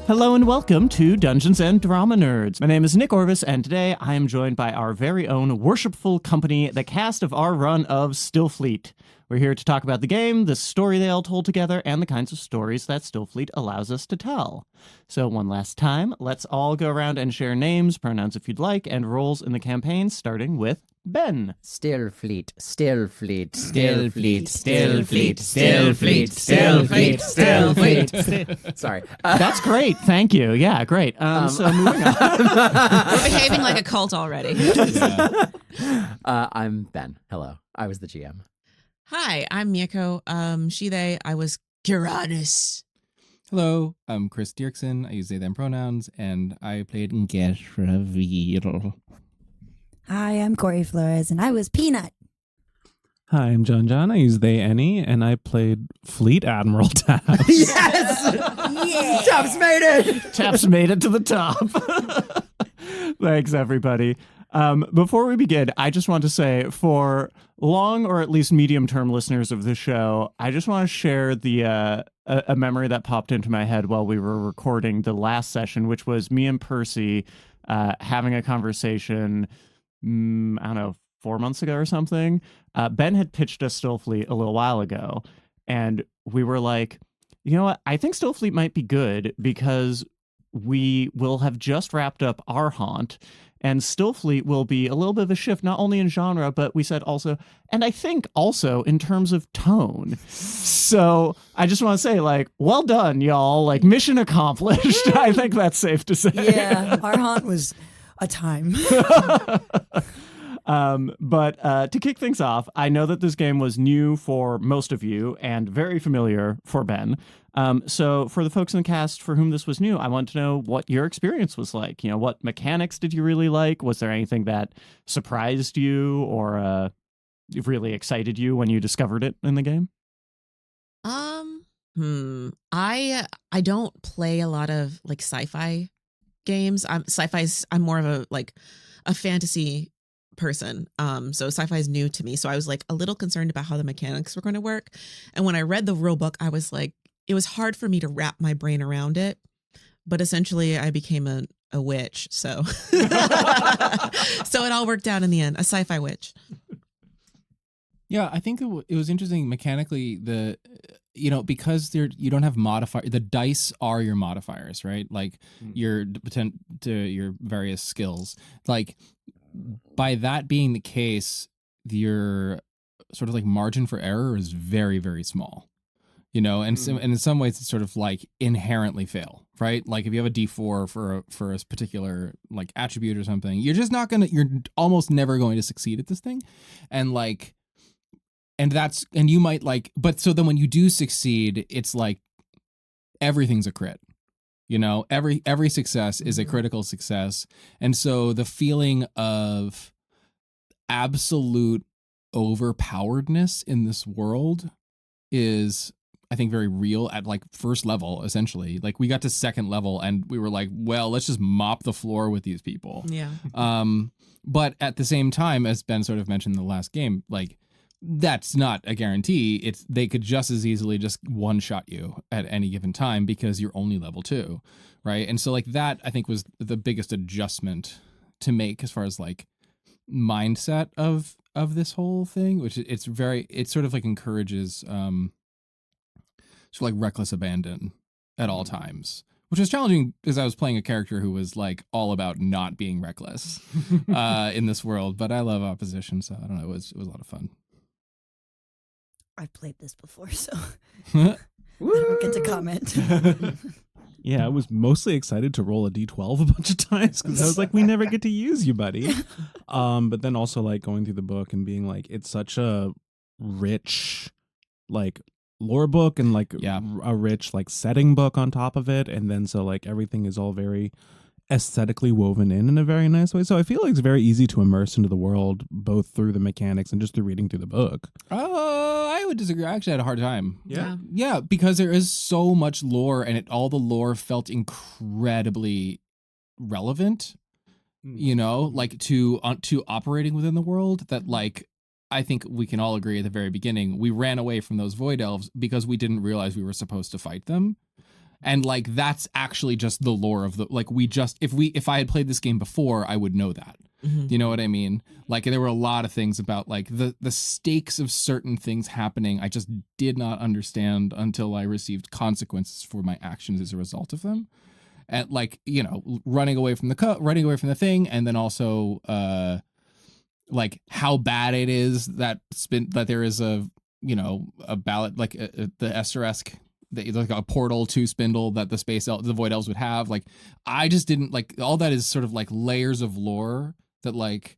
Hello and welcome to Dungeons and Drama Nerds. My name is Nick Orvis, and today I am joined by our very own worshipful company, the cast of our run of Stillfleet. We're here to talk about the game, the story they all told together, and the kinds of stories that Stillfleet allows us to tell. So one last time, let's all go around and share names, pronouns if you'd like, and roles in the campaign, starting with Ben. Stillfleet, Stillfleet, Stillfleet, Stillfleet, Stillfleet, Stillfleet, Stillfleet. Sorry. That's great. Thank you. Yeah, great. So moving on. We're behaving like a cult already. I'm Ben. Hello. I was the GM. Hi, I'm Mieko. She, they, I was Kyrannis. Hello, I'm Chris Diercksen. I use they, them pronouns, and I played Geshra Veedle. Hi, I'm Kory Flores, and I was Peanut. Hi, I'm John. I use they, any, and I played Fleet Admiral Taps. Yes! Yeah! Taps made it! Taps made it to the top. Thanks, everybody. Before we begin, I just want to say, for long or at least medium-term listeners of the show, I just want to share the a memory that popped into my head while we were recording the last session, which was me and Percy having a conversation, I don't know, 4 months ago or something. Ben had pitched us Stillfleet a little while ago, and we were like, you know what? I think Stillfleet might be good because we will have just wrapped up our haunt, and Stillfleet will be a little bit of a shift, not only in genre, but we said also, and I think also in terms of tone. So I just want to say, like, well done, y'all. Like, mission accomplished. I think that's safe to say. Yeah, our haunt was a time. But to kick things off, I know that this game was new for most of you and very familiar for Ben. So for the folks in the cast for whom this was new, I want to know what your experience was like. You know, what mechanics did you really like? Was there anything that surprised you or really excited you when you discovered it in the game? I don't play a lot of like sci-fi games. I'm more of a fantasy person. So sci-fi is new to me. So I was like a little concerned about how the mechanics were going to work. And when I read the rule book, I was like, it was hard for me to wrap my brain around it. But essentially I became a witch. So so it all worked out in the end, a sci-fi witch. Yeah, I think it was interesting mechanically. Because you don't have modifier. The dice are your modifiers, right? Like your various skills. Like by that being the case, your sort of like margin for error is very, very small. You know, and in some ways it's sort of like inherently fail, right? Like if you have a D4 for a particular like attribute or something, you're almost never going to succeed at this thing. And like, and you might like, but so then when you do succeed, it's like everything's a crit. You know, every success is a critical success. And so the feeling of absolute overpoweredness in this world is, I think, very real at like first level, essentially. Like we got to second level and we were like, well, let's just mop the floor with these people. Yeah. But at the same time, as Ben sort of mentioned in the last game, like that's not a guarantee. They could just as easily just one shot you at any given time because you're only level 2, right? And so like that, I think, was the biggest adjustment to make as far as like mindset of this whole thing, which it sort of like encourages sort of like reckless abandon at all times, which was challenging because I was playing a character who was like all about not being reckless in this world. But I love opposition, so I don't know. It was a lot of fun. I've played this before, so I don't get to comment. Yeah, I was mostly excited to roll a D12 a bunch of times because I was like, we never get to use you, buddy. But then also like going through the book and being like, it's such a rich like lore book and like a rich like setting book on top of it. And then so like everything is all very aesthetically woven in a very nice way. So I feel like it's very easy to immerse into the world, both through the mechanics and just through reading through the book. I would disagree. I actually had a hard time. Yeah, because there is so much lore, and all the lore felt incredibly relevant. You know, like to operating within the world. That like I think we can all agree at the very beginning we ran away from those void elves because we didn't realize we were supposed to fight them. And like that's actually just the lore of the like if I had played this game before, I would know that. Mm-hmm. You know what I mean? Like there were a lot of things about like the stakes of certain things happening I just did not understand until I received consequences for my actions as a result of them. And like, you know, running away from the thing, and then also like how bad it is that there is a, you know, a ballot like the Esteresk, like a portal to Spindle that the Void Elves would have. Like I just didn't like all that is sort of like layers of lore that like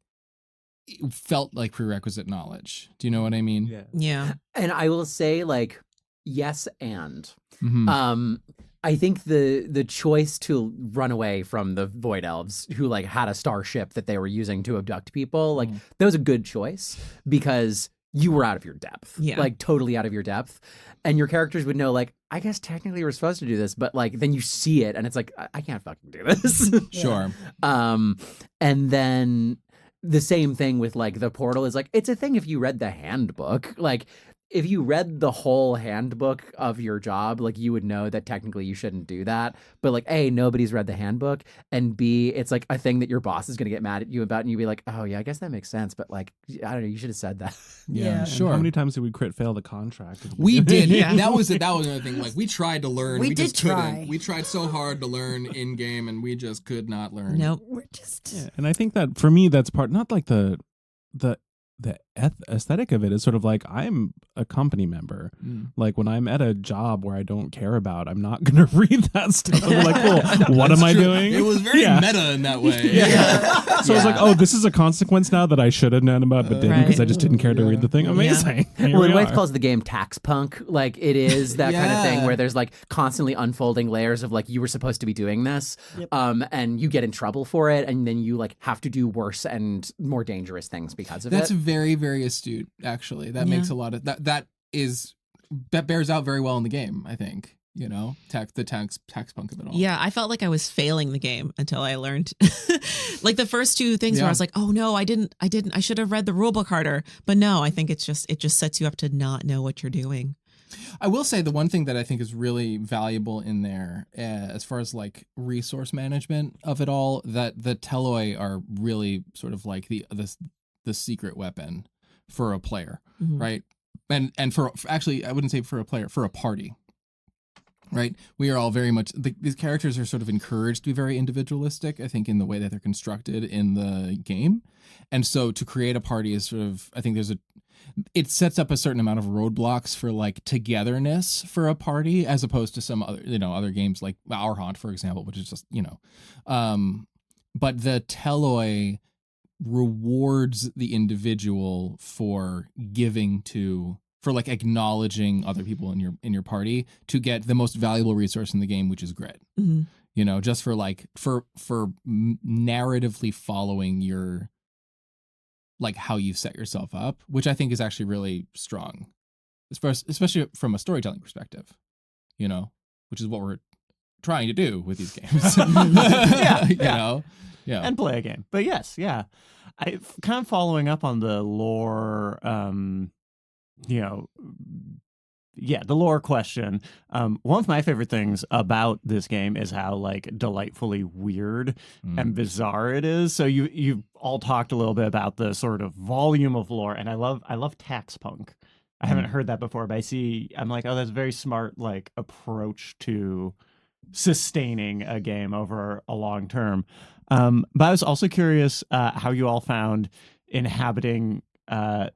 felt like prerequisite knowledge. Do you know what I mean? Yeah. And I will say, like, yes, and Mhm. I think the choice to run away from the Void Elves, who like had a starship that they were using to abduct people, like that was a good choice because you were out of your depth, like totally out of your depth, and your characters would know, like, I guess technically we're supposed to do this, but like then you see it and it's like I can't fucking do this. Sure. And then the same thing with like the portal is like it's a thing if you read the handbook, like. If you read the whole handbook of your job, like you would know that technically you shouldn't do that. But like, A, nobody's read the handbook, and B, it's like a thing that your boss is going to get mad at you about, and you'd be like, oh yeah, I guess that makes sense. But like, I don't know, you should have said that. Yeah. Sure. How many times did we crit fail the contract? We did. Yeah. That was another thing. Like we tried to learn. We just did try. couldn't. We tried so hard to learn in game, and we just could not learn. Nope. We're just Yeah, and I think that for me, that's part not like the aesthetic of it is sort of like I'm a company member. Like when I'm at a job where I don't care about, I'm not gonna read that stuff. I'm like, well, what am I doing? It was very meta in that way. So I was like, oh, this is a consequence now that I should have known about but didn't because I just didn't care to read the thing. Amazing. Here Well, we Wythe are. calls the game tax punk. Like it is that kind of thing where there's like constantly unfolding layers of like you were supposed to be doing this, and you get in trouble for it, and then you like have to do worse and more dangerous things because of That's it. very, very astute. Actually, that makes a lot of that bears out very well in the game. I think the tax punk of it all. Yeah, I felt like I was failing the game until I learned like the first two things where I was like, oh no, I should have read the rulebook harder. But no, I think it just sets you up to not know what you're doing. I will say the one thing that I think is really valuable in there, as far as like resource management of it all, that the Teloi are really sort of like the secret weapon for a player, right? And for actually, I wouldn't say for a player, for a party, right? We are all very much these characters are sort of encouraged to be very individualistic, I think, in the way that they're constructed in the game, and so to create a party is sort of, I think it sets up a certain amount of roadblocks for like togetherness for a party, as opposed to some other other games like Our Haunt, for example, which is just but the Teloi rewards the individual for like acknowledging other people in your party to get the most valuable resource in the game, which is grit. Just for like for narratively following your like how you set yourself up, which I think is actually really strong, especially from a storytelling perspective, which is what we're trying to do with these games. And play a game. But yes, yeah. I kind of following up on the lore, the lore question. One of my favorite things about this game is how like delightfully weird and bizarre it is. So you've all talked a little bit about the sort of volume of lore, and I love tax punk. I haven't heard that before, but I'm like, oh, that's a very smart like approach to sustaining a game over a long term. But I was also curious how you all found inhabiting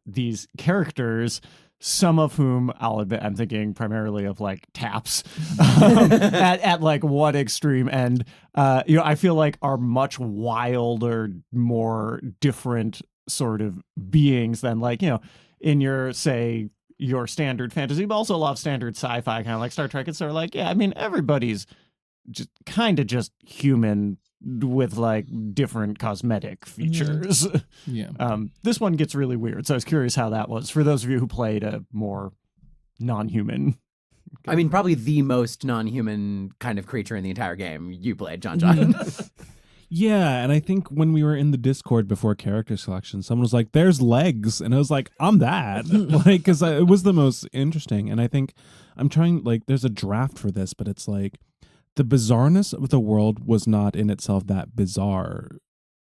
these characters, some of whom I'll admit I'm thinking primarily of like taps at like one extreme end, I feel like are much wilder, more different sort of beings than like, in your, say, your standard fantasy, but also a lot of standard sci-fi, kind of like Star Trek. It's sort of like, yeah, I mean, everybody's just kind of just human with like different cosmetic features. This one gets really weird, so I was curious how that was for those of you who played a more non-human. I mean, probably the most non-human kind of creature in the entire game you played, John. Yeah, and I think when we were in the Discord before character selection, someone was like, "There's legs," and I was like, "I'm that," like, because it was the most interesting. And I think I'm trying, like, there's a draft for this, but it's like the bizarreness of the world was not in itself that bizarre,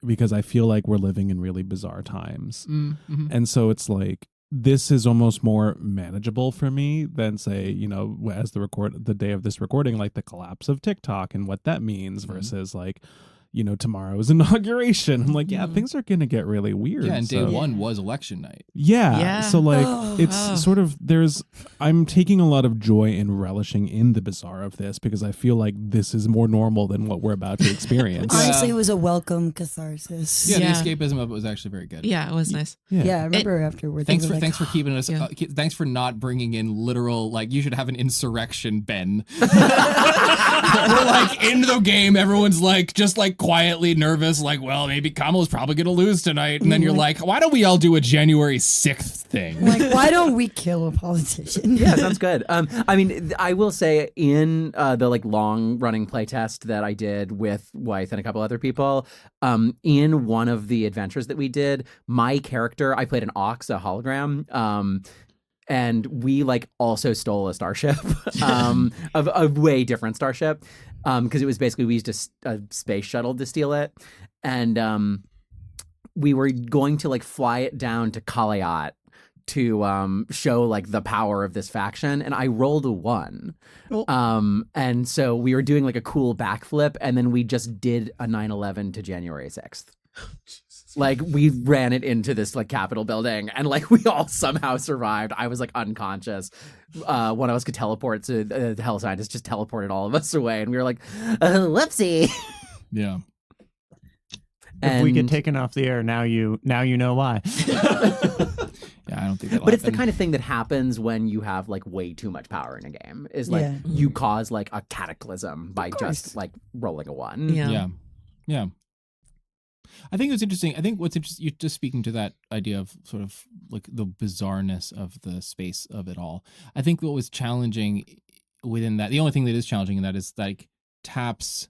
because I feel like we're living in really bizarre times. Mm-hmm. And so it's like, this is almost more manageable for me than, say, you know, as the day of this recording, like the collapse of TikTok and what that means versus like, you know, tomorrow's inauguration. I'm like, yeah, things are going to get really weird. Yeah, and day so. one was election night. Yeah. So like, sort of, I'm taking a lot of joy in relishing in the bizarre of this, because I feel like this is more normal than what we're about to experience. Honestly, it was a welcome catharsis. Yeah, the escapism of it was actually very good. Yeah, it was nice. Yeah, I remember afterwards. Thanks for keeping us. Thanks for not bringing in literal, like, you should have an insurrection, Ben. We're like in the game, everyone's like just like quietly nervous, like, well, maybe Kamala's probably gonna lose tonight, and then you're like, why don't we all do a January 6th thing? Like, why don't we kill a politician? Yeah, sounds good. I mean, I will say in the like long running playtest that I did with Wythe and a couple other people, in one of the adventures that we did, my character, I played an Ox, a hologram. And we like also stole a starship, of a way different starship, because it was basically, we used a space shuttle to steal it, and we were going to like fly it down to Kalayat to show like the power of this faction, and I rolled a 1. And so we were doing like a cool backflip, and then we just did a 9/11 to January 6th. Like, we ran it into this like Capitol building, and like we all somehow survived. I was like unconscious. One of us could teleport, to the hell scientist just teleported all of us away, and we were like, whoopsie. Yeah. If we get taken off the air, now you know why. Yeah, I don't think that'll But it's the happen. kind of thing that happens when you have like way too much power in a game. Is like you cause like a cataclysm by just like rolling a 1. Yeah. I think it was interesting. I think what's interesting, you're just speaking to that idea of sort of like the bizarreness of the space of it all. I think what was challenging within that, the only thing that is challenging in that is like Taps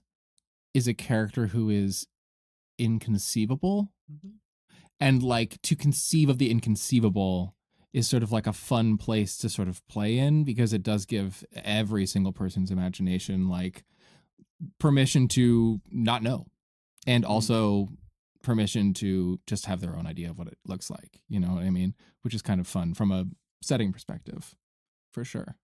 is a character who is inconceivable. And like to conceive of the inconceivable is sort of like a fun place to sort of play in, because it does give every single person's imagination like permission to not know, and also permission to just have their own idea of what it looks like, you know what I mean? Which is kind of fun from a setting perspective, for sure.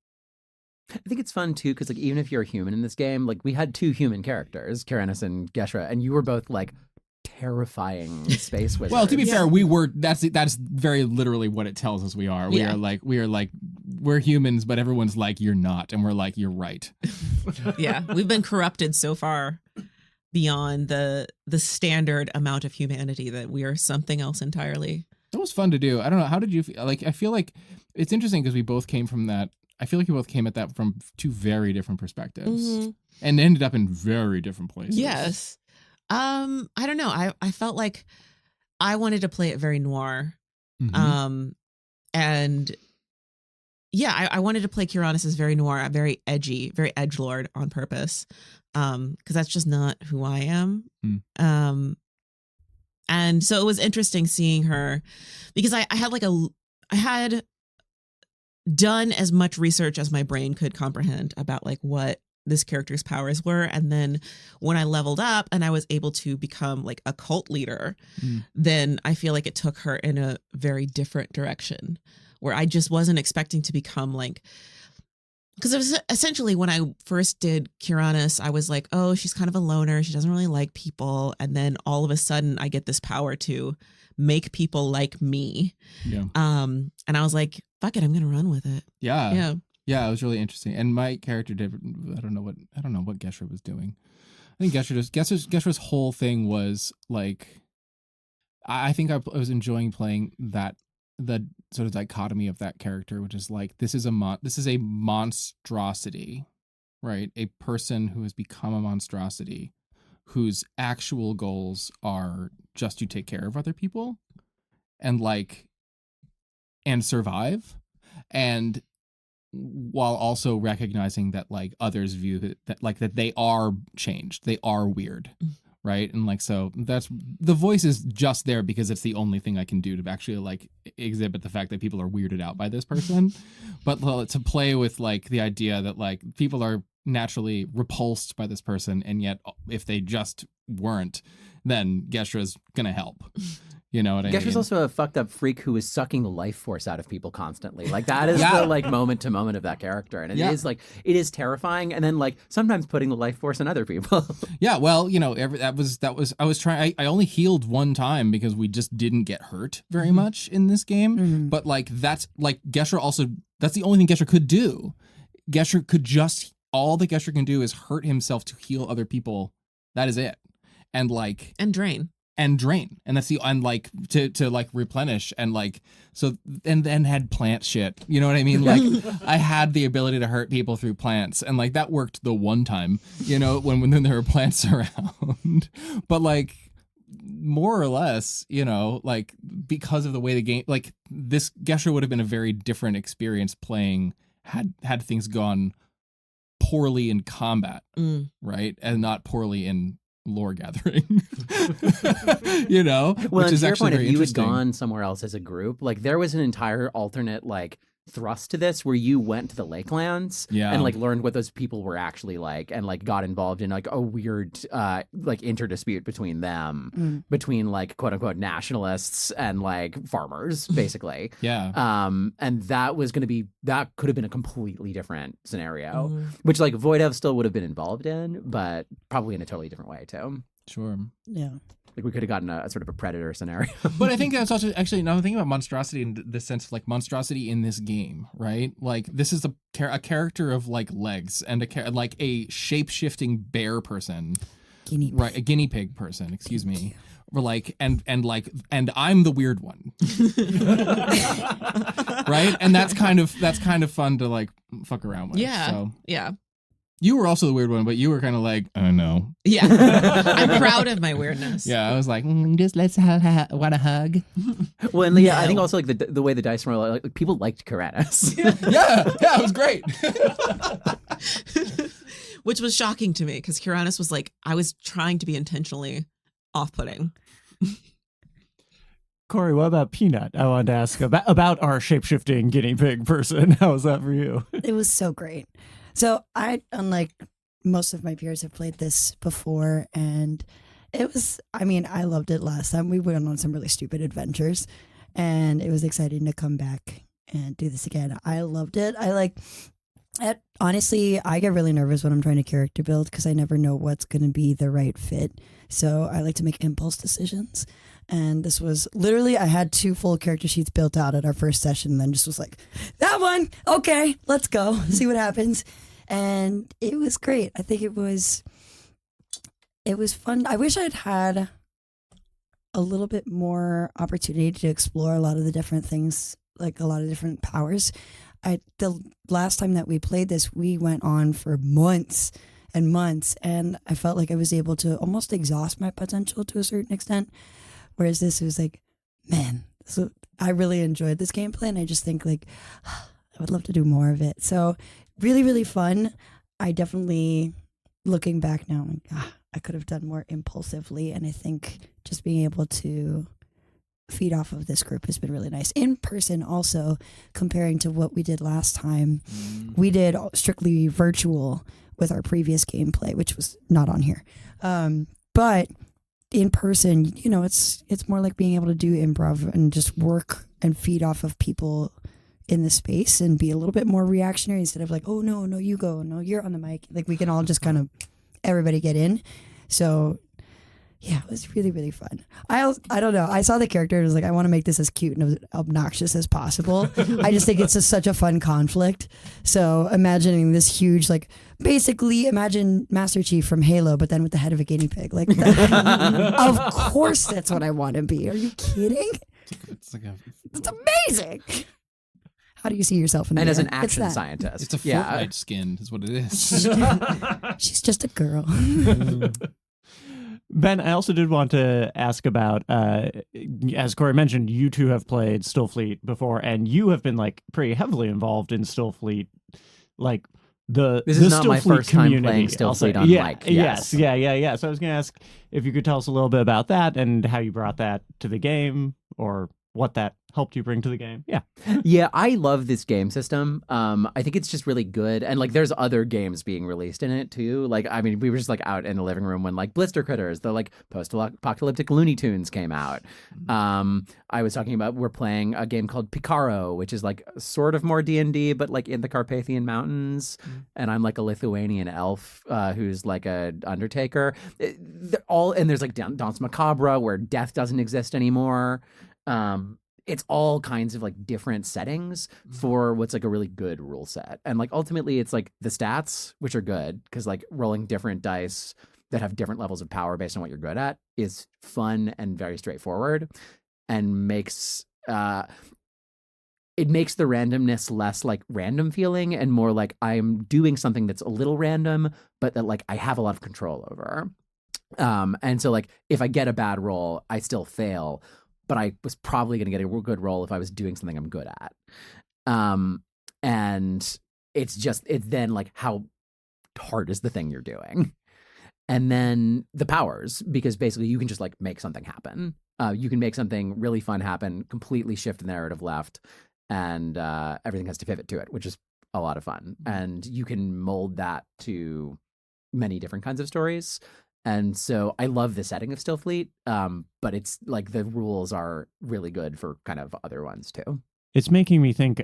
I think it's fun too, because like even if you're a human in this game, like we had 2 human characters, Kyrannis and Geshra, and you were both like terrifying space wizards. Well, to be fair, we were. That's very literally what it tells us we are. We are like we're humans, but everyone's like, you're not, and we're like, you're right. Yeah, we've been corrupted so far beyond the standard amount of humanity that we are something else entirely. It was fun to do. I don't know. How did you feel? Like, I feel like it's interesting because we both came from that. I feel like we both came at that from 2 very different perspectives and ended up in very different places. Yes. I don't know. I felt like I wanted to play it very noir. And yeah, I wanted to play Kyrannis as very noir, very edgy, very edgelord on purpose. Because that's just not who I am. And so it was interesting seeing her, because I had done as much research as my brain could comprehend about like what this character's powers were. And then when I leveled up and I was able to become like a cult leader, then I feel like it took her in a very different direction, where I just wasn't expecting to become like, because it was essentially when I first did Kyrannis, I was like, oh, she's kind of a loner. She doesn't really like people. And then all of a sudden I get this power to make people like me. Yeah. And I was like, fuck it, I'm going to run with it. Yeah. Yeah, it was really interesting. And my character did, I don't know what Geshra was doing. I think Geshra's whole thing was like, I think I was enjoying playing that, the sort of dichotomy of that character, which is like, this is a monstrosity, right? A person who has become a monstrosity, whose actual goals are just to take care of other people and survive. And while also recognizing that like others view that they are changed, they are weird, right? And like, so that's the voice is just there because it's the only thing I can do to actually like exhibit the fact that people are weirded out by this person. But to play with like the idea that like people are naturally repulsed by this person, and yet if they just weren't, then Geshra's gonna help. You know what I mean? Geshra's also a fucked up freak who is sucking life force out of people constantly. Like that is the like moment to moment of that character, and it is like it is terrifying. And then like sometimes putting the life force in other people. Yeah, well, you know, that was I was trying. I only healed one time because we just didn't get hurt very much in this game. But like that's like Geshra also. That's the only thing Geshra could do. Geshra could just all that Geshra can do is hurt himself to heal other people. That is it. And like drain. And that's the and like to like replenish and like so and then had plant shit, you know what I mean? Like I had the ability to hurt people through plants, and like that worked the one time, you know, when there were plants around. But like more or less, you know, like because of the way the game, like this Geshra would have been a very different experience playing had things gone poorly in combat, right, and not poorly in lore gathering. You know, well, which is to your actually point, very if you had interesting. gone somewhere else as a group, like there was an entire alternate like thrust to this where you went to the Lakelands and like learned what those people were actually like, and like got involved in like a weird like interdispute between them, between like quote unquote nationalists and like farmers, basically. And that was going to be, that could have been a completely different scenario, which like Voidev still would have been involved in, but probably in a totally different way too. Sure. Yeah. Like we could have gotten a sort of a predator scenario. But I think that's also actually, now I'm thinking about monstrosity in the sense of like monstrosity in this game, right? Like this is a character of like legs and like a shape-shifting bear person. Guinea pig. Right, a guinea pig person, excuse me. Or like and I'm the weird one. Right? And that's kind of fun to like fuck around with. Yeah. So. Yeah. You were also the weird one, but you were kind of like, oh no. Yeah. I'm proud of my weirdness. Yeah, I was like, just let's want a hug. Well, and yeah, I think also like the way the dice roll, like people liked Kyrannis. yeah, it was great. Which was shocking to me because Kyrannis was like, I was trying to be intentionally off-putting. Kory, what about Peanut? I wanted to ask about our shape-shifting guinea pig person. How was that for you? It was so great. So I, unlike most of my peers, have played this before, and it was, I mean, I loved it last time. We went on some really stupid adventures, and it was exciting to come back and do this again. I loved it. Honestly, I get really nervous when I'm trying to character build because I never know what's going to be the right fit. So I like to make impulse decisions. And this was literally, I had 2 full character sheets built out at our first session, and then just was like, that one, okay, let's go, see what happens. And it was great. I think it was fun. I wish I'd had a little bit more opportunity to explore a lot of the different things, like a lot of different powers. The last time that we played this, we went on for months and months, and I felt like I was able to almost exhaust my potential to a certain extent. Whereas this was like, man, so I really enjoyed this gameplay, and I just think like I would love to do more of it. So really, really fun. I definitely, looking back now, I'm like, I could have done more impulsively, and I think just being able to feed off of this group has been really nice. In person also, comparing to what we did last time, we did strictly virtual with our previous gameplay, which was not on here. But in person, you know, it's more like being able to do improv and just work and feed off of people in the space and be a little bit more reactionary instead of like, oh no, you go, no, you're on the mic. Like we can all just kind of everybody get in. So yeah, it was really, really fun. I don't know. I saw the character and was like, I want to make this as cute and obnoxious as possible. I just think it's just such a fun conflict. So imagining this huge, like, basically imagine Master Chief from Halo, but then with the head of a guinea pig. Like, of course that's what I want to be. Are you kidding? It's amazing. How do you see yourself in the And as mirror? an action scientist. It's a Fortnite skin is what it is. She's just a girl. Ben, I also did want to ask about, as Kory mentioned, you two have played Stillfleet before, and you have been like pretty heavily involved in Stillfleet, like This is not my Stillfleet first time community, playing I'll say. Stillfleet on mic. Yes. Yeah. So I was going to ask if you could tell us a little bit about that and how you brought that to the game, or what that helped you bring to the game. Yeah. Yeah, I love this game system. I think it's just really good. And like there's other games being released in it too. Like, I mean, we were just like out in the living room when like Blister Critters, the like post-apocalyptic Looney Tunes came out. I was talking about we're playing a game called Picaro, which is like sort of more D&D, but like in the Carpathian Mountains. And I'm like a Lithuanian elf who's like a undertaker. And there's like Danse Macabre where death doesn't exist anymore. It's all kinds of like different settings for what's like a really good rule set. And like ultimately it's like the stats, which are good because like rolling different dice that have different levels of power based on what you're good at is fun and very straightforward, and makes it makes the randomness less like random feeling and more like I'm doing something that's a little random, but that like I have a lot of control over. And so like if I get a bad roll, I still fail, but I was probably going to get a good roll if I was doing something I'm good at. And it's then like how hard is the thing you're doing? And then the powers, because basically you can just like make something happen. You can make something really fun happen, completely shift the narrative left, and everything has to pivot to it, which is a lot of fun. And you can mold that to many different kinds of stories. And so I love the setting of Stillfleet, but it's like the rules are really good for kind of other ones too. It's making me think,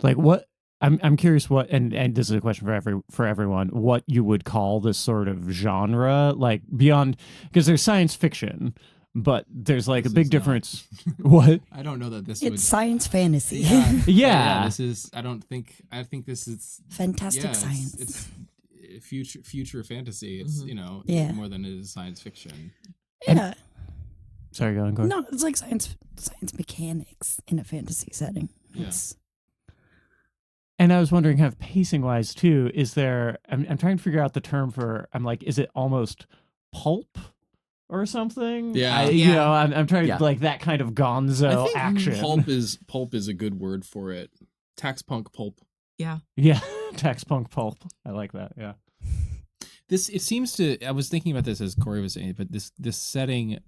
like what I'm curious what, and this is a question for everyone, what you would call this sort of genre, like beyond, because there's science fiction, but there's like a big difference. What? I don't know that this It's would. science fantasy. Yeah. This is. I think this is Fantastic science. It's future fantasy. It's more than it is science fiction. Yeah. Sorry, go on, Kory. No, it's like science mechanics in a fantasy setting. Yeah. And I was wondering, kind of pacing wise too, is there? I'm trying to figure out the term for. I'm like, is it almost pulp or something? Yeah. You know, I'm trying Yeah. to like that kind of gonzo I think action. pulp is a good word for it. Tax punk pulp. Yeah. Yeah, tax punk pulp. I like that. Yeah. It seems to. I was thinking about this as Kory was saying, but this setting,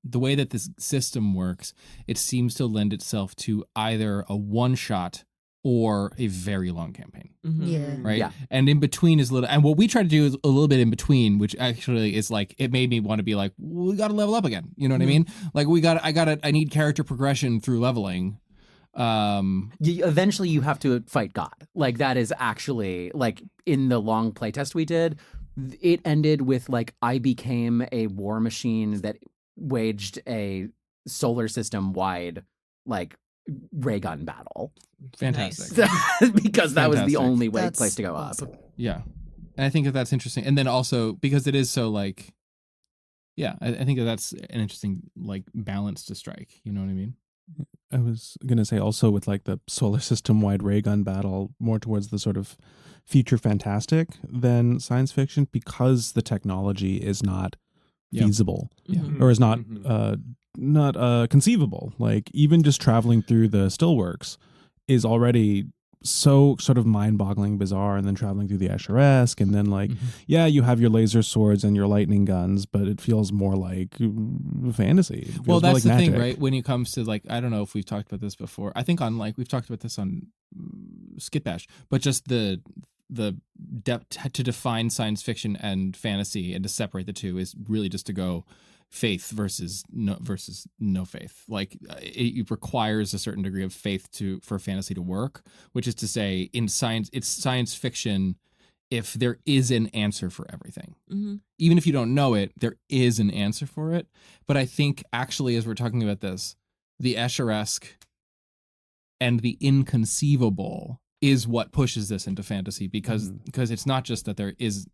the way that this system works, it seems to lend itself to either a one shot or a very long campaign. Yeah. Right. Yeah. And in between is little. And what we try to do is a little bit in between, which actually is like it made me want to be like, well, we got to level up again. You know what I mean? Like I need character progression through leveling. Eventually you have to fight God. Like that is actually like in the long playtest we did, it ended with like I became a war machine that waged a solar system wide like ray gun battle. Fantastic. Because that was the Fantastic. only That's place to go awesome. up. Yeah. And I think that's interesting. And then also because it is so like, yeah, I think that's an interesting like balance to strike. You know what I mean? I was going to say also with like the solar system wide ray gun battle, more towards the sort of future fantastic than science fiction, because the technology is not feasible or is not conceivable. Like even just traveling through the Stillworks is already so sort of mind-boggling bizarre, and then traveling through the Escher-esque, and then like you have your laser swords and your lightning guns, but it feels more like fantasy. It feels Well, more that's like the magic. thing, right? When it comes to like, I don't know if we've talked about this before. I think on like we've talked about this on Skit Bash, but just the depth to define science fiction and fantasy and to separate the two is really just to go faith versus no faith. Like it requires a certain degree of faith for fantasy to work, which is to say in science, it's science fiction if there is an answer for everything. Even if you don't know it, there is an answer for it. But I think actually, as we're talking about this, the Escher-esque and the inconceivable is what pushes this into fantasy, because it's not just that there is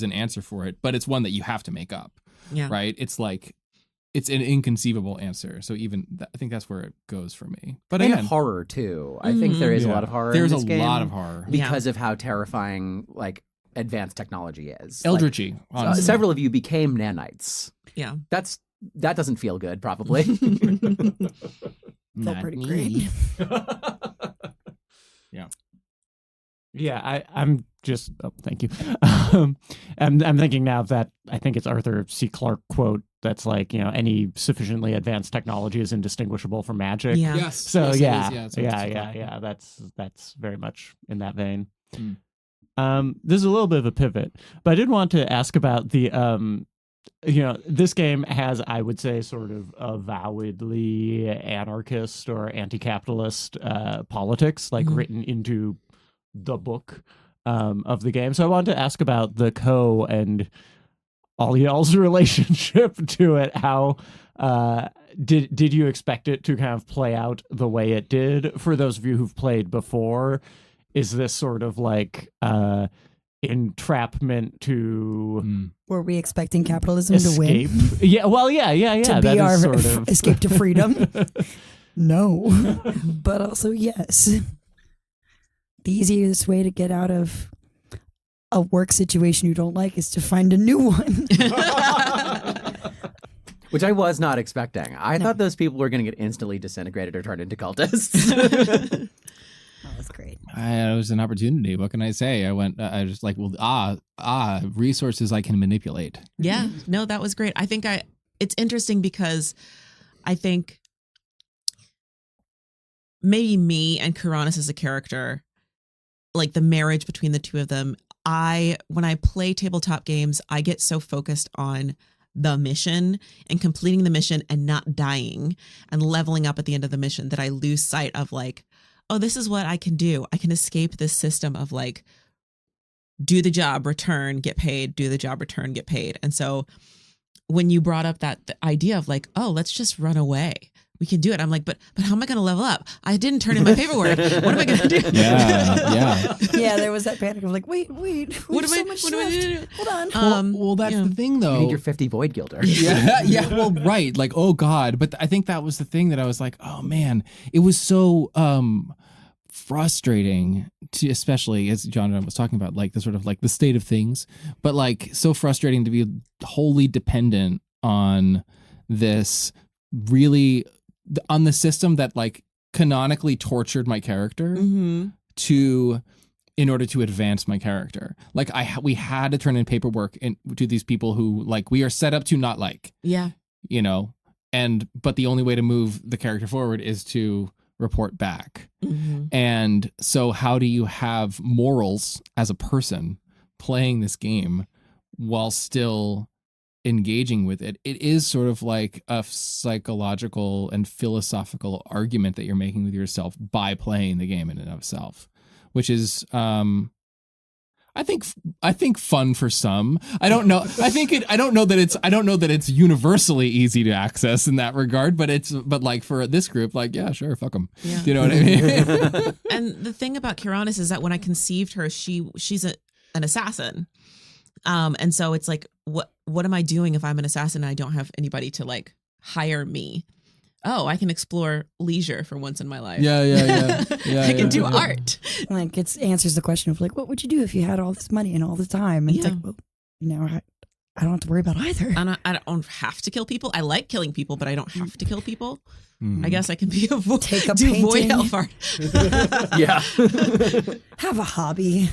an answer for it, but it's one that you have to make up. Yeah. Right. It's like, it's an inconceivable answer. So even I think that's where it goes for me. But And again, horror too. I think there is a lot of horror. there's in this game lot of horror. because of how terrifying like advanced technology is. Eldritchy. Like, honestly. several of you became nanites. Yeah. That doesn't feel good, probably. Felt Not pretty me. great. Yeah. Yeah, I'm just. Oh, thank you. I'm thinking now that I think it's Arthur C. Clarke quote that's like, any sufficiently advanced technology is indistinguishable from magic. Yeah. Yes. So yes, it yeah, is. It's Arthur C. Clarke. yeah. That's very much in that vein. Mm. This is a little bit of a pivot, but I did want to ask about the this game has, I would say, sort of avowedly anarchist or anti-capitalist politics, like written into the book of the game. So I wanted to ask about the and all y'all's relationship to it. How did you expect it to kind of play out the way it did? For those of you who've played before, is this sort of like entrapment to Were we expecting capitalism escape? to win? Yeah, well, yeah. To that be our is sort of escape to freedom? No. But also, yes. The easiest way to get out of a work situation you don't like is to find a new one. Which I was not expecting. I thought those people were going to get instantly disintegrated or turned into cultists. That was great. It was an opportunity. What can I say? I was like, well, resources I can manipulate. Yeah, no, that was great. I think it's interesting because I think maybe me and Kyrannis as a character, like the marriage between the two of them, when I play tabletop games, I get so focused on the mission and completing the mission and not dying and leveling up at the end of the mission that I lose sight of like, oh, this is what I can do. I can escape this system of like, do the job, return, get paid, do the job, return, get paid. And so when you brought up the idea of like, oh, let's just run away. We can do it. I'm like, but how am I going to level up? I didn't turn in my paperwork. What am I going to do? Yeah. Yeah, there was that panic of like, wait, What am I going to do? Hold on. Well, that's the thing, though. You need your 50 Void Gilder. Yeah. Well, right. Like, oh God. But I think that was the thing that I was like, oh man, it was so frustrating to, especially as John was talking about, like the sort of like the state of things, but like so frustrating to be wholly dependent on this really on the system that like canonically tortured my character in order to advance my character. Like we had to turn in paperwork to these people who like we are set up to not like. Yeah. But the only way to move the character forward is to report back. And so how do you have morals as a person playing this game while still engaging with it? It is sort of like a psychological and philosophical argument that you're making with yourself by playing the game in and of itself, which is I think fun for some. I don't know. I don't know that it's universally easy to access in that regard, but like for this group, like, yeah, sure, fuck them. Yeah. You know what I mean? And the thing about Kyrannis is that when I conceived her, she's an assassin. And so it's like, what am I doing if I'm an assassin and I don't have anybody to like hire me? Oh, I can explore leisure for once in my life. Yeah. I can do art. Like it answers the question of like, what would you do if you had all this money and all the time? And it's like, well, I don't have to worry about either. I don't have to kill people. I like killing people, but I don't have to kill people. Mm. I guess I can be do painting. void elf art. Yeah. Have a hobby.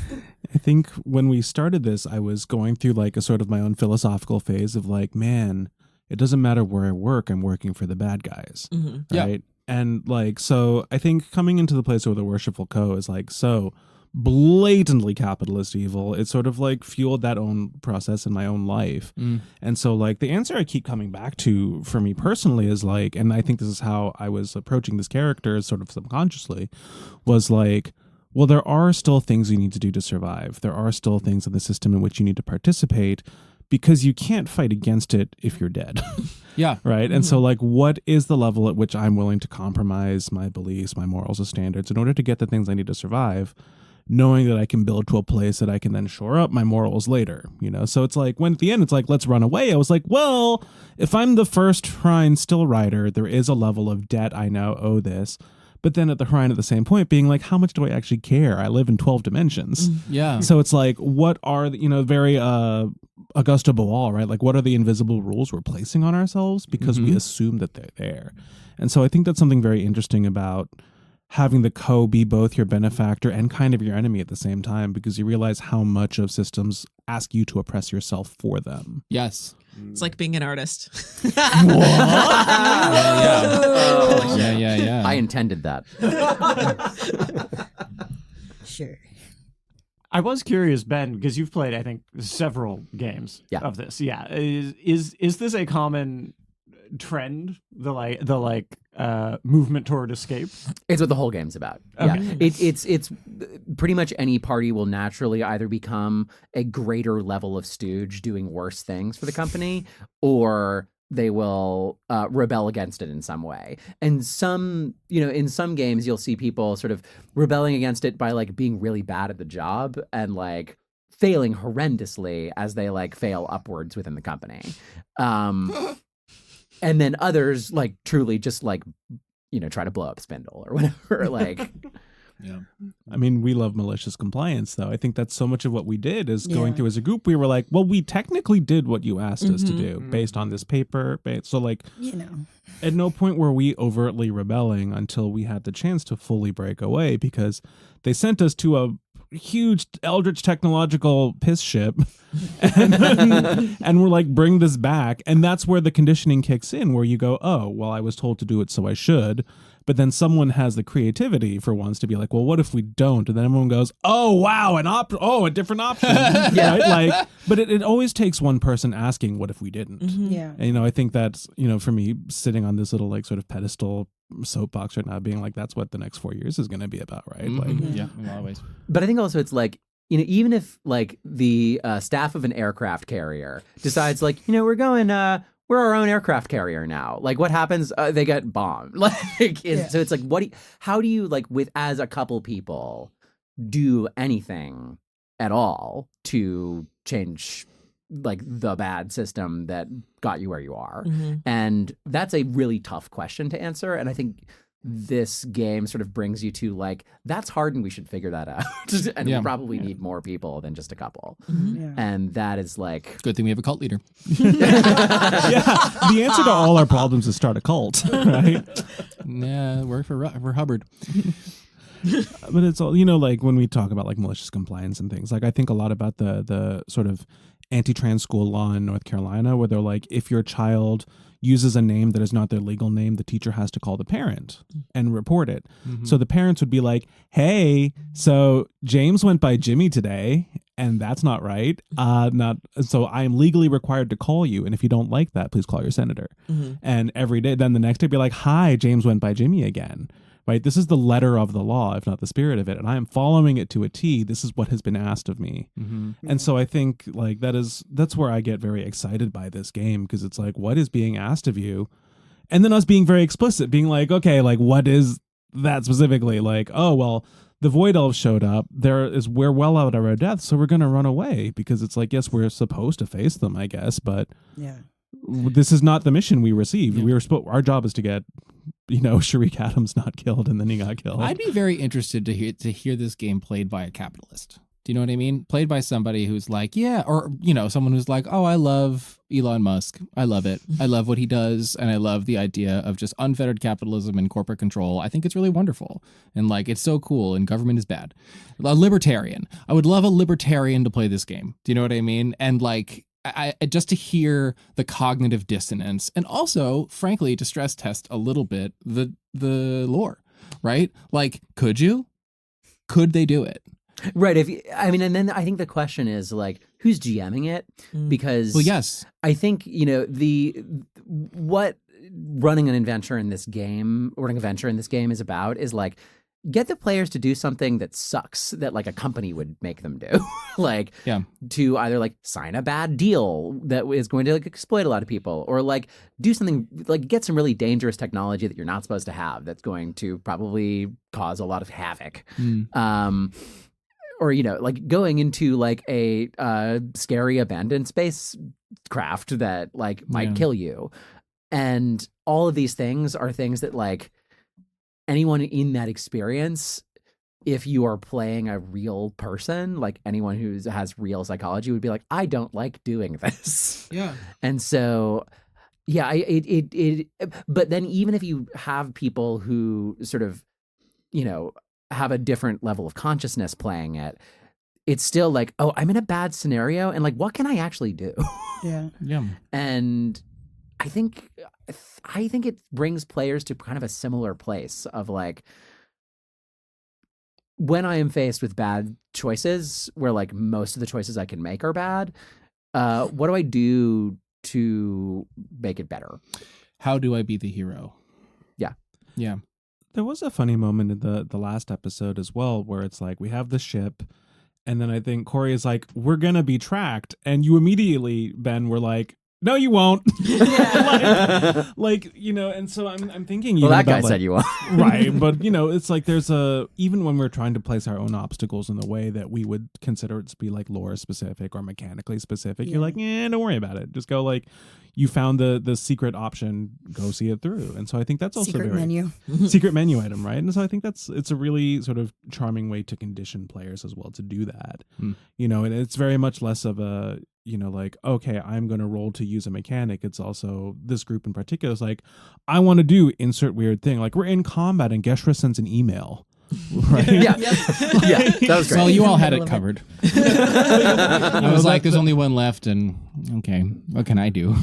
I think when we started this, I was going through like a sort of my own philosophical phase of like, man, it doesn't matter where I work, I'm working for the bad guys. Mm-hmm. Right. And like, so I think coming into the place where the Worshipful Co is like, so blatantly capitalist evil, it sort of like fueled that own process in my own life. And so like the answer I keep coming back to for me personally is like, and I think this is how I was approaching this character sort of subconsciously, was like, well, there are still things you need to do to survive. There are still things in the system in which you need to participate, because you can't fight against it if you're dead. Yeah. Right. And so like, what is the level at which I'm willing to compromise my beliefs, my morals and standards in order to get the things I need to survive, knowing that I can build to a place that I can then shore up my morals later, So it's like, when at the end it's like, let's run away. I was like, well, if I'm the first Hrine still rider, there is a level of debt I now owe this. But then at the Hrine at the same point being like, how much do I actually care? I live in 12 dimensions. Yeah. So it's like, what are the, very Augusta Boal, right? Like, what are the invisible rules we're placing on ourselves because we assume that they're there? And so I think that's something very interesting about having the be both your benefactor and kind of your enemy at the same time, because you realize how much of systems ask you to oppress yourself for them. Yes. It's like being an artist. Yeah. I intended that. Sure. I was curious, Ben, because you've played, I think, several games of this. Yeah, is this a common trend? The movement toward escape. It's what the whole game's about. Okay. Yeah, it's pretty much any party will naturally either become a greater level of stooge doing worse things for the company, or they will rebel against it in some way. And in some games, you'll see people sort of rebelling against it by like being really bad at the job and like failing horrendously as they like fail upwards within the company. And then others like truly just like, try to blow up Spindle or whatever. Like, yeah. I mean, we love malicious compliance, though. I think that's so much of what we did is going through as a group. We were like, well, we technically did what you asked us to do based on this paper. So like, at no point were we overtly rebelling until we had the chance to fully break away, because they sent us to a huge eldritch technological piss ship and we're like, bring this back. And that's where the conditioning kicks in, where you go, oh, well, I was told to do it, so I should. But then someone has the creativity for once to be like, well, what if we don't? And then everyone goes, oh, wow, a different option. Right? Like, but it always takes one person asking, what if we didn't? Yeah. And, I think that's, for me, sitting on this little like sort of pedestal soapbox right now, being like, that's what the next 4 years is going to be about, right? Like, yeah, in a lot of ways. But I think also it's like, even if like the staff of an aircraft carrier decides like, we're our own aircraft carrier now. Like, what happens? They get bombed. So it's like, how do you like as a couple people do anything at all to change like the bad system that got you where you are? And that's a really tough question to answer. And I think this game sort of brings you to like, that's hard and we should figure that out. And we probably need more people than just a couple. And that is like, good thing we have a cult leader. The answer to all our problems is start a cult, right? Yeah, work for Hubbard. But it's all, like when we talk about like malicious compliance and things, like I think a lot about the sort of anti-trans school law in North Carolina, where they're like, if your child uses a name that is not their legal name, the teacher has to call the parent and report it. So the parents would be like, hey, so James went by Jimmy today, and that's not right. So I am legally required to call you. And if you don't like that, please call your senator. And every day, then the next day be like, hi, James went by Jimmy again. Right? This is the letter of the law, if not the spirit of it. And I am following it to a T. This is what has been asked of me. And so I think like that's where I get very excited by this game, because it's like, what is being asked of you? And then us being very explicit, being like, okay, like what is that specifically? Like, oh, well, the Void Elves showed up. We're well out of our depth, so we're going to run away, because it's like, yes, we're supposed to face them, I guess, but this is not the mission we received. Our job is to get Sharik Adams not killed, and then he got killed. I'd be very interested to hear this game played by a capitalist. Do you know what I mean? Played by somebody who's like, or someone who's like, oh, I love Elon Musk. I love it. I love what he does, and I love the idea of just unfettered capitalism and corporate control. I think it's really wonderful, and like it's so cool, and government is bad. A libertarian. I would love a libertarian to play this game. Do you know what I mean? And like, I just to hear the cognitive dissonance, and also, frankly, to stress test a little bit the lore, right? Like, could they do it? Right. And then I think the question is like, who's GMing it? Because I think, what running an adventure in this game is about is like, get the players to do something that sucks that like a company would make them do. Like to either like sign a bad deal that is going to like exploit a lot of people, or like do something like get some really dangerous technology that you're not supposed to have that's going to probably cause a lot of havoc. Or, like going into like a scary abandoned spacecraft that like might kill you. And all of these things are things that like anyone in that experience, if you are playing a real person, like anyone who has real psychology would be like, I don't like doing this. Yeah. And so, but then even if you have people who sort of, have a different level of consciousness playing it, it's still like, oh, I'm in a bad scenario, and like, what can I actually do? Yeah. Yeah. And I think it brings players to kind of a similar place of like, when I am faced with bad choices, where like most of the choices I can make are bad, what do I do to make it better? How do I be the hero? Yeah. Yeah. There was a funny moment in the last episode as well, where it's like we have the ship, and then I think Kory is like, we're gonna be tracked, and you immediately, Ben, were like, no, you won't. like, and so I'm thinking. Well, that about, guy said you won't. Right, but it's like there's even when we're trying to place our own obstacles in the way that we would consider it to be like lore specific or mechanically specific, you're like, don't worry about it. Just go like, you found the secret option, go see it through. And so I think that's also Secret menu. Secret menu item, right? And so I think it's a really sort of charming way to condition players as well to do that. And it's very much less of a like, okay, I'm going to roll to use a mechanic. It's also this group in particular is like, I want to do insert weird thing. Like we're in combat and Geshra sends an email. Right? Yeah. That was great. Well, you all had it covered. I was like, there's only one left, and okay, what can I do?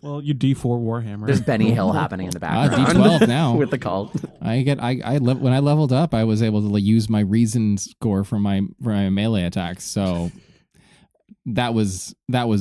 Well, you D4 Warhammer. There's Benny Hill happening in the background. D12 now with the cult. When I leveled up, I was able to use my reason score for my melee attacks. So that was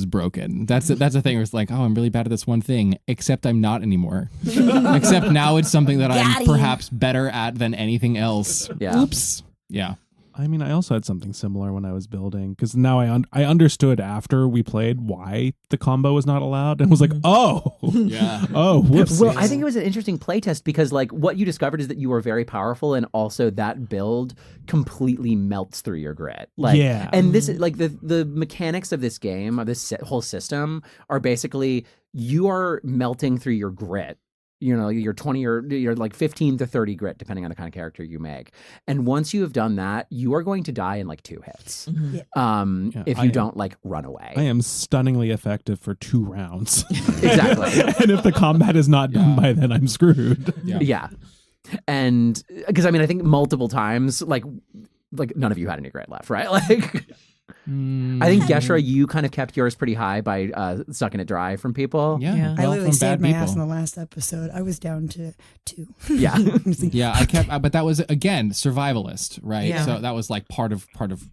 broken. That's a thing where it's like, oh, I'm really bad at this one thing, except I'm not anymore. Except now it's something that I'm perhaps better at than anything else. Yeah. Oops. Yeah. I mean, I also had something similar when I was building, because now I understood after we played why the combo was not allowed, and was like, oh, yeah, oh, whoops. Well, I think it was an interesting playtest because, like, what you discovered is that you were very powerful, and also that build completely melts through your grit. Like, yeah, and this is like the mechanics of this game, of this whole system, are basically you are melting through your grit. You're 20 or you're like 15 to 30 grit, depending on the kind of character you make. And once you have done that, you are going to die in like 2 hits. Mm-hmm. If you don't like run away. I am stunningly effective for 2 rounds. Exactly. And if the combat is not done by then, I'm screwed. Yeah. And because I mean, I think multiple times, like none of you had any grit left, right? Like, I think Geshra, you kind of kept yours pretty high by sucking it dry from people. Yeah. I literally from saved bad my people. ass in the last episode. I was down to 2. Yeah. Yeah, I kept, but that was again survivalist, right? Yeah. So that was like part of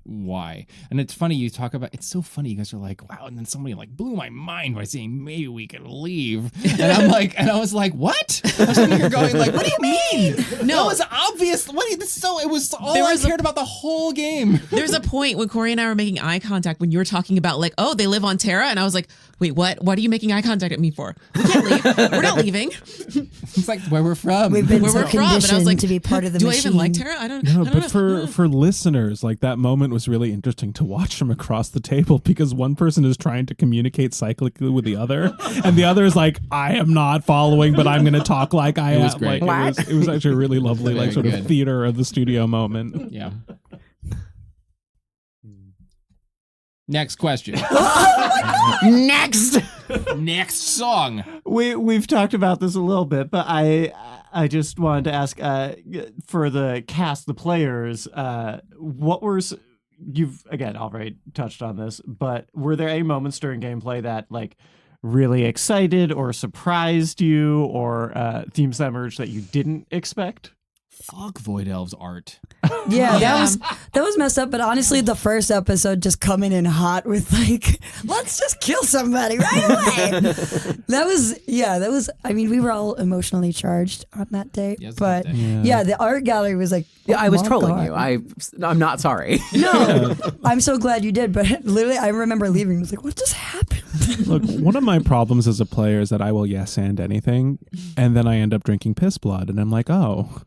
why. And it's funny you talk about. It's so funny you guys are like, wow, and then somebody like blew my mind by saying maybe we could leave, and I'm like, and I was like, what? I'm sitting here going like, what do you mean? No, it was obvious. It was all I cared about the whole game. There's a point when Kory and I were making eye contact when you were talking about like, oh, they live on Terra, and I was like, wait, what? What are you making eye contact at me for? We can't leave. We're not leaving. It's like where we're from. We've been Where so we're from, and I was conditioned like, to be part of the do machine. I even like Terra? I don't No, know. but for listeners, like that moment was really interesting to watch from across the table, because one person is trying to communicate cyclically with the other, and the other is like, I am not following, but I'm going to talk like I am. was great. Like, it was actually a really lovely, like sort Very of good. theater of the studio moment. Yeah. Next question. Next. Next song. We've talked about this a little bit, but I just wanted to ask for the cast, the players, you've again already touched on this, but were there any moments during gameplay that like really excited or surprised you, or themes that emerged that you didn't expect? Fuck Void Elves art. Yeah, Yeah. that was messed up. But honestly, the first episode just coming in hot with like, let's just kill somebody right away. that was. I mean, we were all emotionally charged on that day. Yes, but that day. yeah, the art gallery was like, Yeah, I was oh my trolling God. you. I'm not sorry. No, I'm so glad you did. But literally, I remember leaving. I was like, what just happened? Look, one of my problems as a player is that I will yes and anything, and then I end up drinking piss blood, and I'm like, oh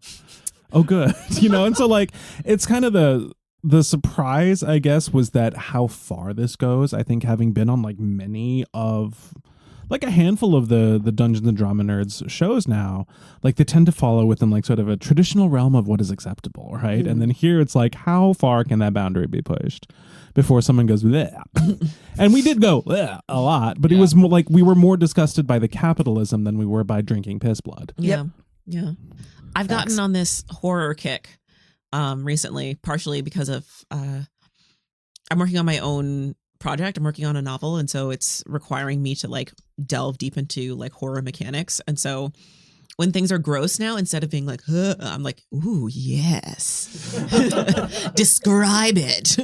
good. And so like it's kind of the surprise, I guess, was that how far this goes. I think having been on like many of like a handful of the Dungeons and Drama Nerds shows now, like they tend to follow within like sort of a traditional realm of what is acceptable, right? Mm-hmm. And then here it's like, how far can that boundary be pushed before someone goes bleh? And we did go bleh a lot, but it was more like we were more disgusted by the capitalism than we were by drinking piss blood. Yeah. Yeah. I've gotten on this horror kick recently, partially because of I'm working on my own project. I'm working on a novel, and so it's requiring me to like delve deep into like horror mechanics. And so when things are gross now, instead of being like, I'm like, ooh, yes. Describe it.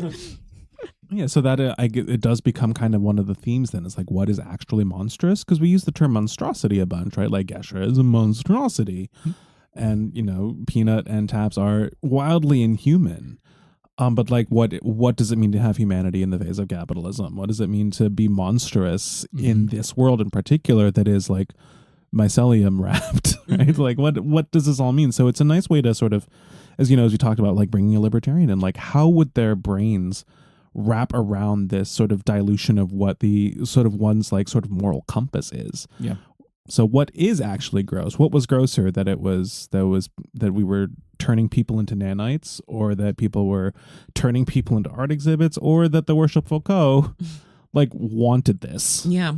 Yeah, so that it does become kind of one of the themes then. It's like, what is actually monstrous? Because we use the term monstrosity a bunch, right? Like Geshra is a monstrosity. And, you know, Peanut and Taps are wildly inhuman. But like, what does it mean to have humanity in the face of capitalism? What does it mean to be monstrous in this world in particular that is like mycelium wrapped, right? Like, what does this all mean? So it's a nice way to sort of, as you know, as we talked about, like bringing a libertarian in, like how would their brains wrap around this sort of dilution of what the sort of one's like sort of moral compass is? Yeah. So what is actually gross? What was grosser, that we were turning people into nanites, or that people were turning people into art exhibits, or that the worshipful Co like wanted this? Yeah.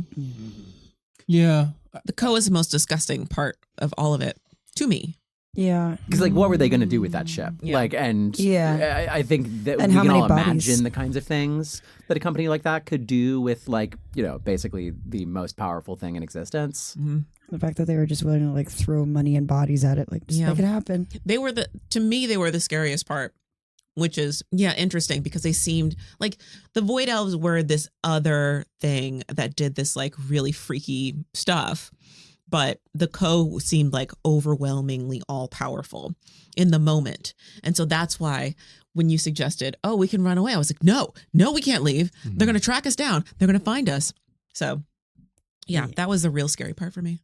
Yeah. The Co is the most disgusting part of all of it to me. Yeah. Because like, what were they going to do with that ship? Yeah. Like, and I think that And we how can many all bodies? imagine the kinds of things that a company like that could do with, like, you know, basically the most powerful thing in existence. Mm-hmm. The fact that they were just willing to like throw money and bodies at it, like just make it happen. They were the scariest part, which is, interesting, because they seemed like the Void Elves were this other thing that did this like really freaky stuff. But the Co seemed like overwhelmingly all powerful in the moment. And so that's why when you suggested, oh, we can run away, I was like, no, we can't leave. Mm-hmm. They're going to track us down. They're going to find us. So yeah, that was the real scary part for me.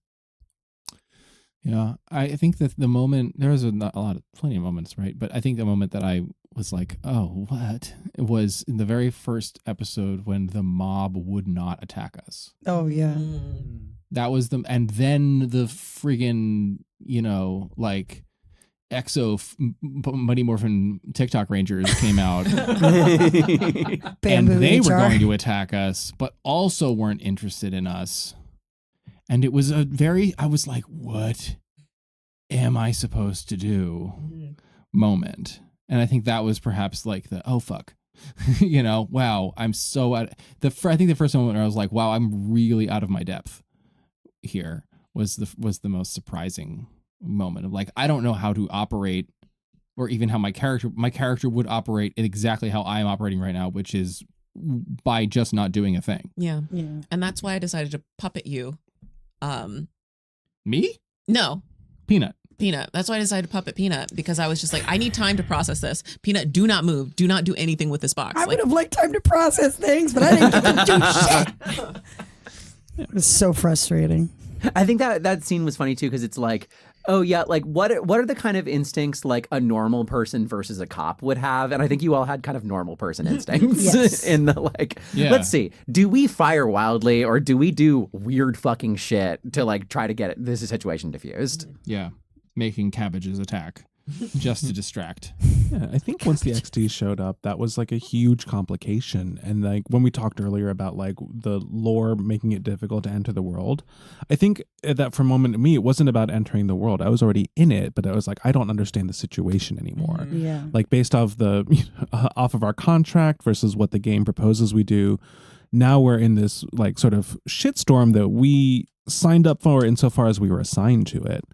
Yeah, I think that the moment, there was plenty of moments, right? But I think the moment that I was like, oh, what? It was in the very first episode when the mob would not attack us. Oh yeah. That was and then the friggin', you know, like Mighty Morphin TikTok Rangers came out and they were going to attack us, but also weren't interested in us. And it was I was like, what am I supposed to do moment? And I think that was perhaps like the, oh, fuck. You know, wow, I'm so I think the first moment where I was like, wow, I'm really out of my depth here was the most surprising moment of like, I don't know how to operate, or even how my character would operate exactly how I am operating right now, which is by just not doing a thing. Yeah. And that's why I decided to puppet you. Me? No. Peanut. That's why I decided to puppet Peanut, because I was just like, I need time to process this. Peanut, do not move. Do not do anything with this box. I would have liked time to process things, but I didn't get to do shit. It was so frustrating. I think that scene was funny too, because it's like, oh yeah, like what are the kind of instincts like a normal person versus a cop would have? And I think you all had kind of normal person instincts. Yes. In the like, let's see, do we fire wildly, or do we do weird fucking shit to like try to get this situation diffused? Yeah. Making cabbages attack just to distract. Yeah, I think once the XD showed up, that was like a huge complication. And like when we talked earlier about like the lore making it difficult to enter the world, I think that for a moment to me, it wasn't about entering the world. I was already in it, but I was like, I don't understand the situation anymore. Yeah. Like based off off of our contract versus what the game proposes we do. Now we're in this like sort of shitstorm that we signed up for insofar as we were assigned to it.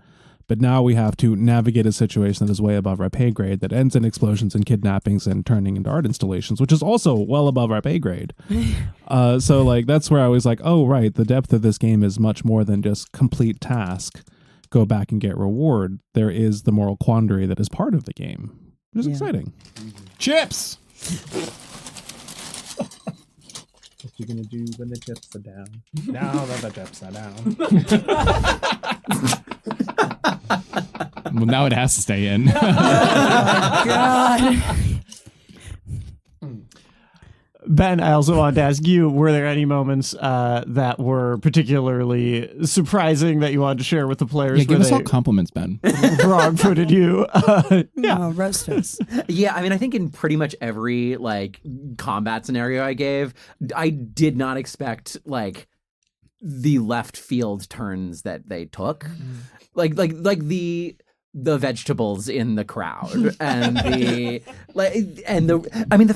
But now we have to navigate a situation that is way above our pay grade, that ends in explosions and kidnappings and turning into art installations, which is also well above our pay grade. So like that's where I was like, oh, right, the depth of this game is much more than just complete task, go back and get reward. There is the moral quandary that is part of the game, which is exciting. Chips! What you gonna do when the chips are down? Now that the chips are down. Well, now it has to stay in. God. Ben, I also wanted to ask you, were there any moments that were particularly surprising that you wanted to share with the players? Yeah, give us all compliments, Ben. Wrong-footed you. No, roast us. Yeah, I mean, I think in pretty much every like combat scenario I gave, I did not expect like the left field turns that they took, like the vegetables in the crowd and the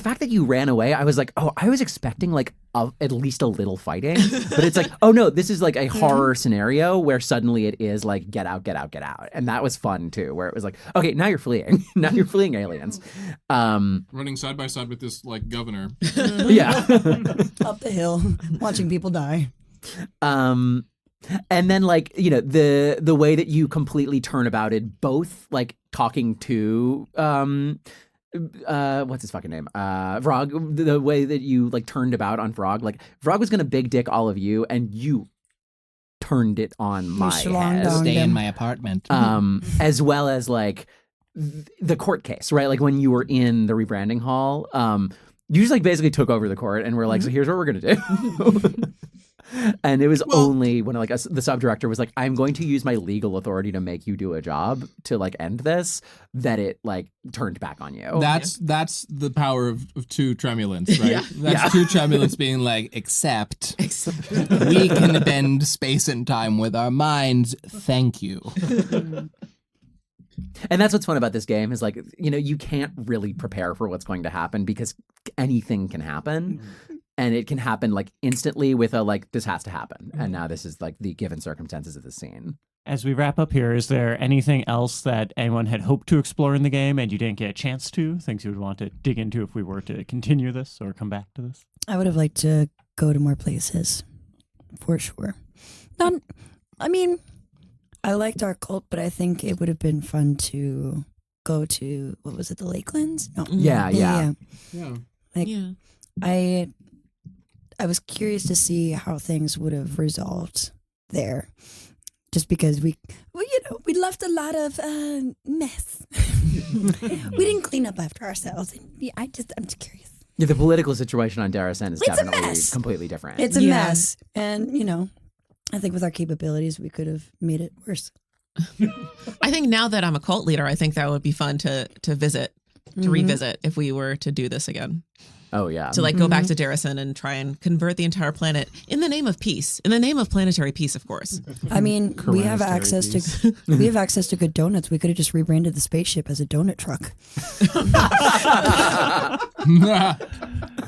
fact that you ran away, I was like, oh, I was expecting like at least a little fighting, but it's like, oh no, this is like a horror scenario where suddenly it is like get out, and that was fun too, where it was like, okay, now you're fleeing aliens, running side by side with this like governor, yeah, up the hill, watching people die. And then, like, you know, the way that you completely turn about it, both like talking to what's his fucking name? Vrog, the way that you like turned about on Vrog, like Vrog was gonna big dick all of you, and you turned it on my head. Stay in my apartment. As well as like the court case, right? Like when you were in the rebranding hall, you just like basically took over the court and we're like, so here's what we're gonna do. And it was only when like the sub-director was like, I'm going to use my legal authority to make you do a job to like end this, that it like turned back on you. That's the power of two tremulants, right? That's two tremulants being like, except we can bend space and time with our minds. Thank you. And that's what's fun about this game is like, you know, you can't really prepare for what's going to happen because anything can happen. And it can happen like instantly with a like, this has to happen. And now this is like the given circumstances of the scene. As we wrap up here, is there anything else that anyone had hoped to explore in the game and you didn't get a chance to? Things you would want to dig into if we were to continue this or come back to this? I would have liked to go to more places, for sure. I mean, I liked our cult, but I think it would have been fun to go to, what was it, the Lakelands? No. Yeah. Like, I was curious to see how things would have resolved there, just because we left a lot of mess. We didn't clean up after ourselves. And I'm just curious. Yeah, the political situation on Diercksen is It's a definitely mess. completely different. It's a mess, and you know, I think with our capabilities, we could have made it worse. I think now that I'm a cult leader, I think that would be fun to visit, to revisit if we were to do this again. Oh, yeah. To like go back to Diercksen and try and convert the entire planet in the name of peace, in the name of planetary peace, of course. I mean, we have access to good donuts. We could have just rebranded the spaceship as a donut truck.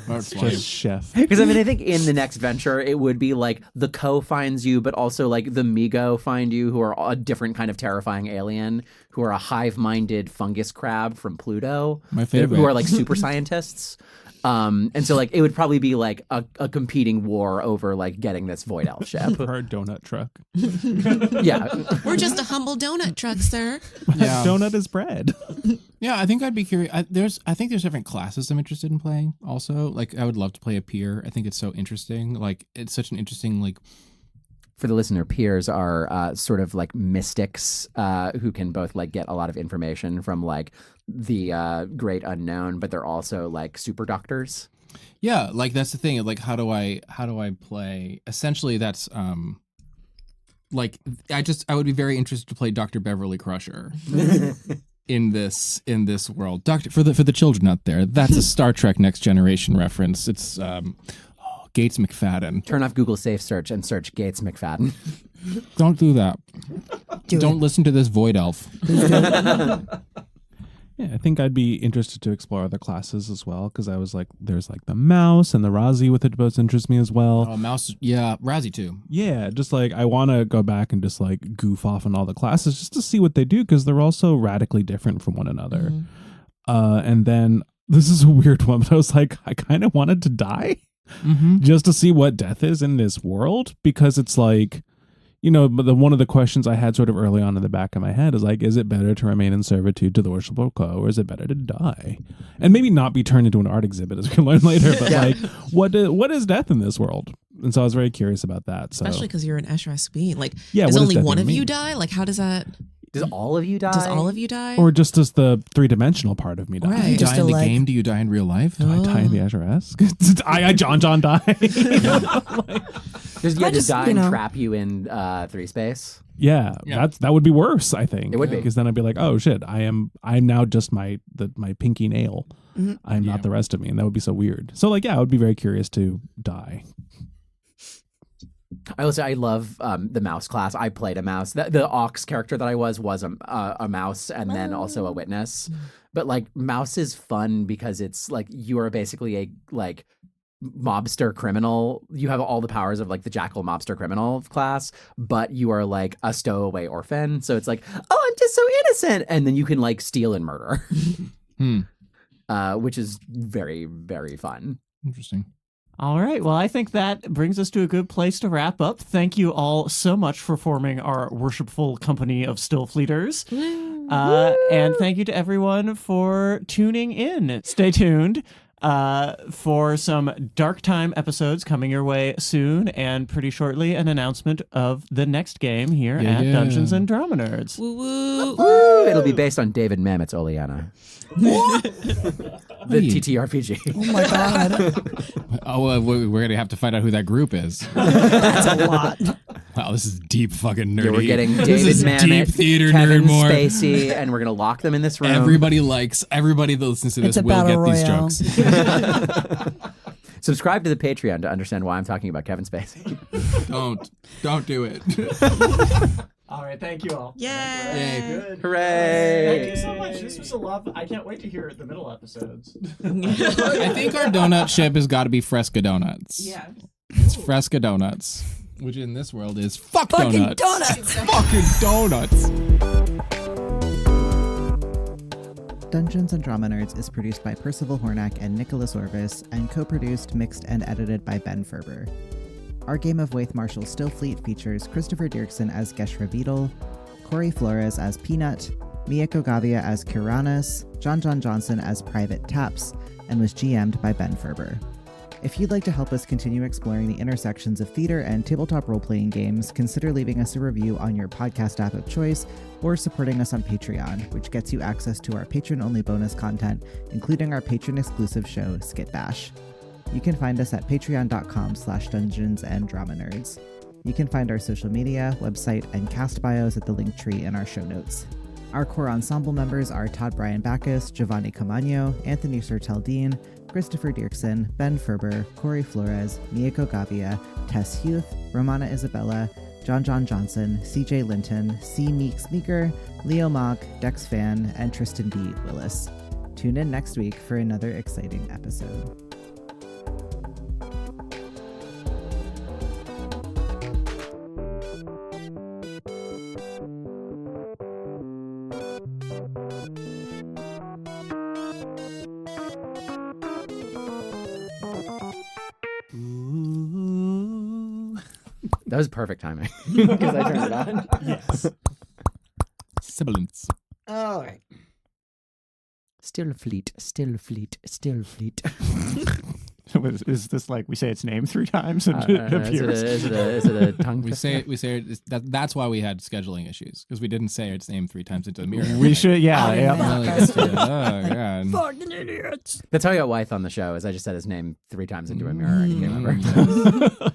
That's Just chef. Because I mean, I think in the next venture, it would be like the Co finds you, but also like the Mieko find you, who are a different kind of terrifying alien, who are a hive-minded fungus crab from Pluto. My favorite. Who are like super scientists. And so like it would probably be like a competing war over like getting this Void Elf ship. Or a donut truck. Yeah. We're just a humble donut truck, sir. Yeah. Donut is bread. Yeah, I think I'd be curious. I think there's different classes I'm interested in playing also. Like I would love to play a peer. I think it's so interesting. Like it's such an interesting like. For the listener, peers are sort of like mystics who can both like get a lot of information from like the great unknown, but they're also like super doctors. Yeah, like that's the thing. Like how do I play? Essentially, that's like I would be very interested to play Dr. Beverly Crusher. In this world, for the children out there, that's a Star Trek Next Generation reference. It's Gates McFadden. Turn off Google Safe Search and search Gates McFadden. Don't do that. Don't listen to this Void Elf. Yeah, I think I'd be interested to explore other classes as well, because I was like, there's like the mouse and the Razi with it both interest me as well. Oh, mouse, yeah, Razi too. Yeah, just like I want to go back and just like goof off on all the classes just to see what they do, because they're all so radically different from one another. And then this is a weird one, but I was like, I kind of wanted to die just to see what death is in this world, because it's like, you know, but one of the questions I had sort of early on in the back of my head is like, is it better to remain in servitude to the worshipful Co, or is it better to die? And maybe not be turned into an art exhibit, as we learn later, but like, what is death in this world? And so I was very curious about that. So. Especially because you're an Eshra Queen. Like, yeah, does only one of mean? you die? Like, how does that... Does all of you die? Does all of you die? Or just does the three-dimensional part of me die? Right. Do you Just die in the like- game? Do you die in real life? Do I die in the Azure-esque? I John die. Does you I just just, die you and know. trap you in 3 space? Yeah, Yeah. that would be worse, I think. It would be. Because then I'd be like, oh shit, I'm now just my pinky nail. I'm Yeah. not the rest of me, and that would be so weird. So like, yeah, I would be very curious to die. I love the mouse class. I played a mouse. The Ox character that I was a mouse and then also a witness. But like mouse is fun because it's like you are basically a like mobster criminal. You have all the powers of like the jackal mobster criminal class, but you are like a stowaway orphan. So it's like, oh, I'm just so innocent, and then you can like steal and murder, which is very, very fun. Interesting. All right. Well, I think that brings us to a good place to wrap up. Thank you all so much for forming our worshipful company of Stillfleeters. And thank you to everyone for tuning in. Stay tuned for some Dark Time episodes coming your way soon, and pretty shortly an announcement of the next game here at Dungeons and Drama Nerds. Woo woo. Woo! It'll be based on David Mamet's Oleana. The TTRPG. Oh my god. Oh, we're going to have to find out who that group is. That's a lot. Wow, this is deep fucking nerdy. Yeah, we're getting This David is Mamet, deep theater Kevin nerd more. Spacey, and we're going to lock them in this room. Everybody that listens to this It's a will get battle these royale. Subscribe to the Patreon to understand why I'm talking about Kevin Spacey. Don't do it. All right. Thank you all. Yay. Good. Hooray! Thank you so much. This was a lot. I can't wait to hear the middle episodes. I think our donut ship has got to be Fresca Donuts. Yeah. It's Fresca Donuts, which in this world is Fucking donuts. donuts. Fucking donuts. Dungeons and Drama Nerds is produced by Percival Hornak and Nicholas Orvis, and co-produced, mixed, and edited by Ben Ferber. Our game of Wythe Marschall Stillfleet features Christopher Diercksen as Geshra Veedle, Kory Flores as Peanut, Mieko Gavia as Kyrannis, John Johnson as Private Taps, and was GM'd by Ben Ferber. If you'd like to help us continue exploring the intersections of theater and tabletop role-playing games, consider leaving us a review on your podcast app of choice or supporting us on Patreon, which gets you access to our patron-only bonus content, including our patron-exclusive show, Skit Bash. You can find us at patreon.com/dungeonsanddramanerds. You can find our social media, website, and cast bios at the link tree in our show notes. Our core ensemble members are Todd Backus, Jovane Caamano, Anthony Sertel Dean, Christopher Diercksen, Ben Ferber, Kory Flores, Mieko Gavia, Tess Huth, Romana Isabella, John Johnson, CJ Linton, C. Meaks Meaker, Leo Mock, Dex Phan, and Tristan B. Willis. Tune in next week for another exciting episode. That was perfect timing because I turned it on. Yes. Sibilance. All right. Stillfleet. Is this like we say its name 3 times and it appears? Is it a tongue We say it. That's why we had scheduling issues, because we didn't say its name 3 times into the mirror. We should, yeah. Really gets to it. Oh god. Fucking idiots. That's how I got Wythe on the show. Is I just said his name 3 times into a mirror and he came over.